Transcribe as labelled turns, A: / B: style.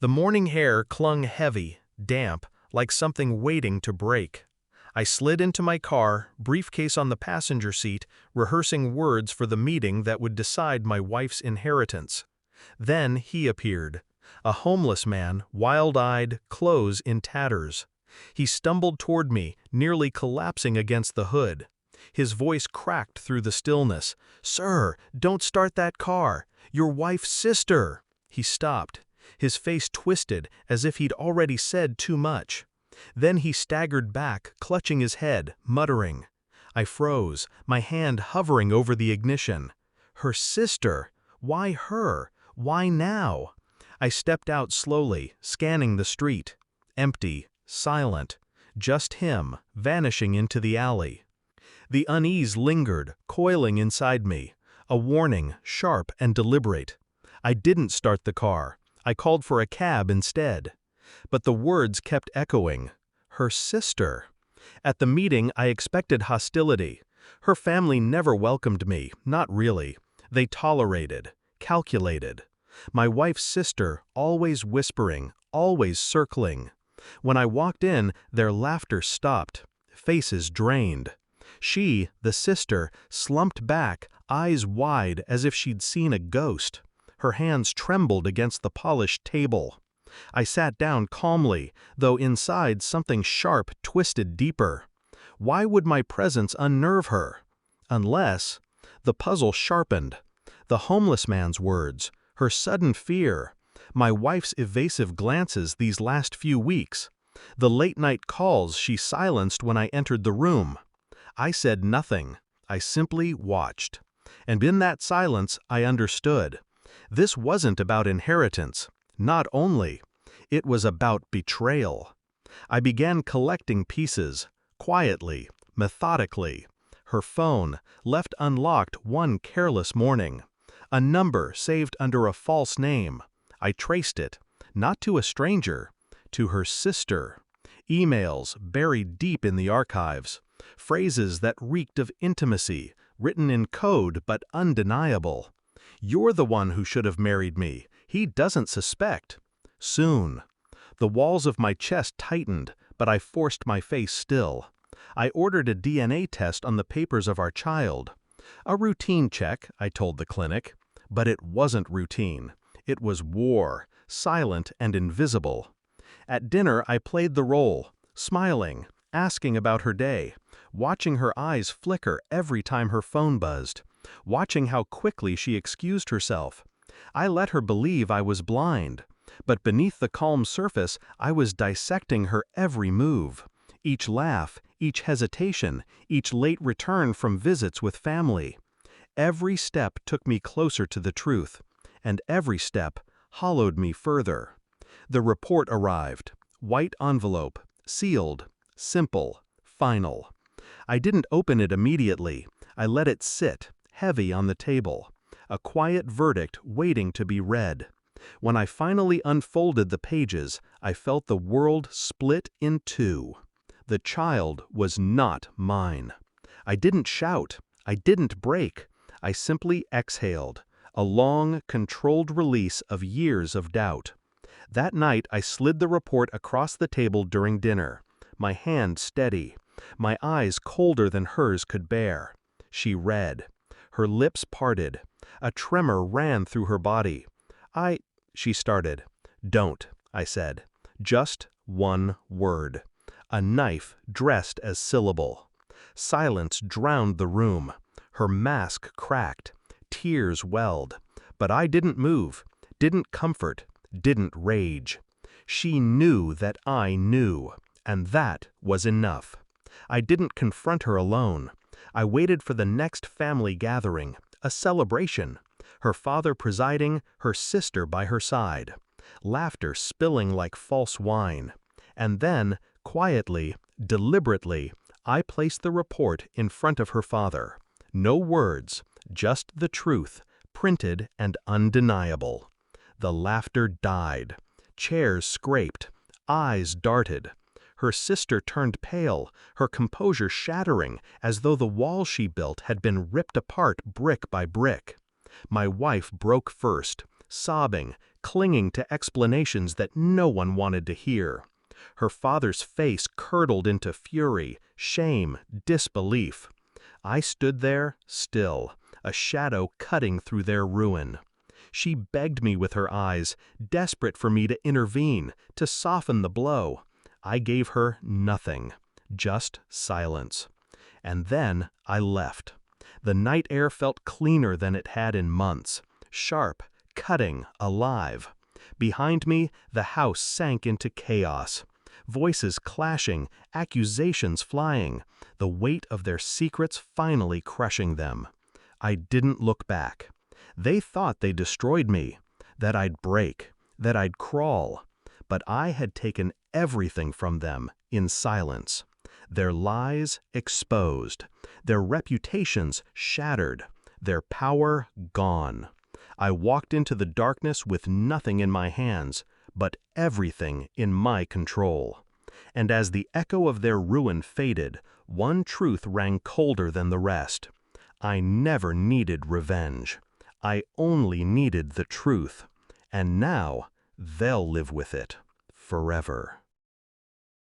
A: The morning air clung heavy, damp, like something waiting to break. I slid into my car, briefcase on the passenger seat, rehearsing words for the meeting that would decide my wife's inheritance. Then he appeared. A homeless man, wild-eyed, clothes in tatters. He stumbled toward me, nearly collapsing against the hood. His voice cracked through the stillness. "Sir, don't start that car! Your wife's sister!" He stopped. His face twisted, as if he'd already said too much. Then he staggered back, clutching his head, muttering. I froze, my hand hovering over the ignition. Her sister! Why her? Why now? I stepped out slowly, scanning the street. Empty, silent. Just him, vanishing into the alley. The unease lingered, coiling inside me. A warning, sharp and deliberate. I didn't start the car. I called for a cab instead. But the words kept echoing. Her sister. At the meeting, I expected hostility. Her family never welcomed me, not really. They tolerated, calculated. My wife's sister, always whispering, always circling. When I walked in, their laughter stopped. Faces drained. She, the sister, slumped back, eyes wide as if she'd seen a ghost. Her hands trembled against the polished table. I sat down calmly, though inside something sharp twisted deeper. Why would my presence unnerve her? Unless... The puzzle sharpened. The homeless man's words, her sudden fear, my wife's evasive glances these last few weeks, the late-night calls she silenced when I entered the room. I said nothing. I simply watched. And in that silence, I understood. This wasn't about inheritance. Not only. It was about betrayal. I began collecting pieces, quietly, methodically. Her phone, left unlocked one careless morning. A number saved under a false name. I traced it, not to a stranger, to her sister. Emails buried deep in the archives. Phrases that reeked of intimacy, written in code but undeniable. "You're the one who should have married me. He doesn't suspect." Soon. The walls of my chest tightened, but I forced my face still. I ordered a DNA test on the papers of our child. A routine check, I told the clinic. But it wasn't routine. It was war, silent and invisible. At dinner I played the role, smiling, asking about her day, watching her eyes flicker every time her phone buzzed, watching how quickly she excused herself. I let her believe I was blind, but beneath the calm surface I was dissecting her every move. Each laugh, each hesitation, each late return from visits with family. Every step took me closer to the truth, and every step hollowed me further. The report arrived, white envelope, sealed, simple, final. I didn't open it immediately. I let it sit, heavy on the table. A quiet verdict waiting to be read. When I finally unfolded the pages, I felt the world split in two. The child was not mine. I didn't shout. I didn't break. I simply exhaled, a long, controlled release of years of doubt. That night I slid the report across the table during dinner, my hand steady, my eyes colder than hers could bear. She read. Her lips parted. A tremor ran through her body. She started. "Don't," I said. Just one word. A knife dressed as syllable. Silence drowned the room. Her mask cracked. Tears welled. But I didn't move, didn't comfort, didn't rage. She knew that I knew, and that was enough. I didn't confront her alone. I waited for the next family gathering, a celebration. Her father presiding, her sister by her side. Laughter spilling like false wine. And then, quietly, deliberately, I placed the report in front of her father. No words, just the truth, printed and undeniable. The laughter died. Chairs scraped. Eyes darted. Her sister turned pale, her composure shattering, as though the wall she built had been ripped apart brick by brick. My wife broke first, sobbing, clinging to explanations that no one wanted to hear. Her father's face curdled into fury, shame, disbelief. I stood there, still, a shadow cutting through their ruin. She begged me with her eyes, desperate for me to intervene, to soften the blow. I gave her nothing, just silence. And then I left. The night air felt cleaner than it had in months, sharp, cutting, alive. Behind me, the house sank into chaos. Voices clashing, accusations flying, the weight of their secrets finally crushing them. I didn't look back. They thought they destroyed me, that I'd break, that I'd crawl. But I had taken everything from them in silence. Their lies exposed, their reputations shattered, their power gone. I walked into the darkness with nothing in my hands, but everything in my control. And as the echo of their ruin faded, one truth rang colder than the rest. I never needed revenge. I only needed the truth. And now they'll live with it forever.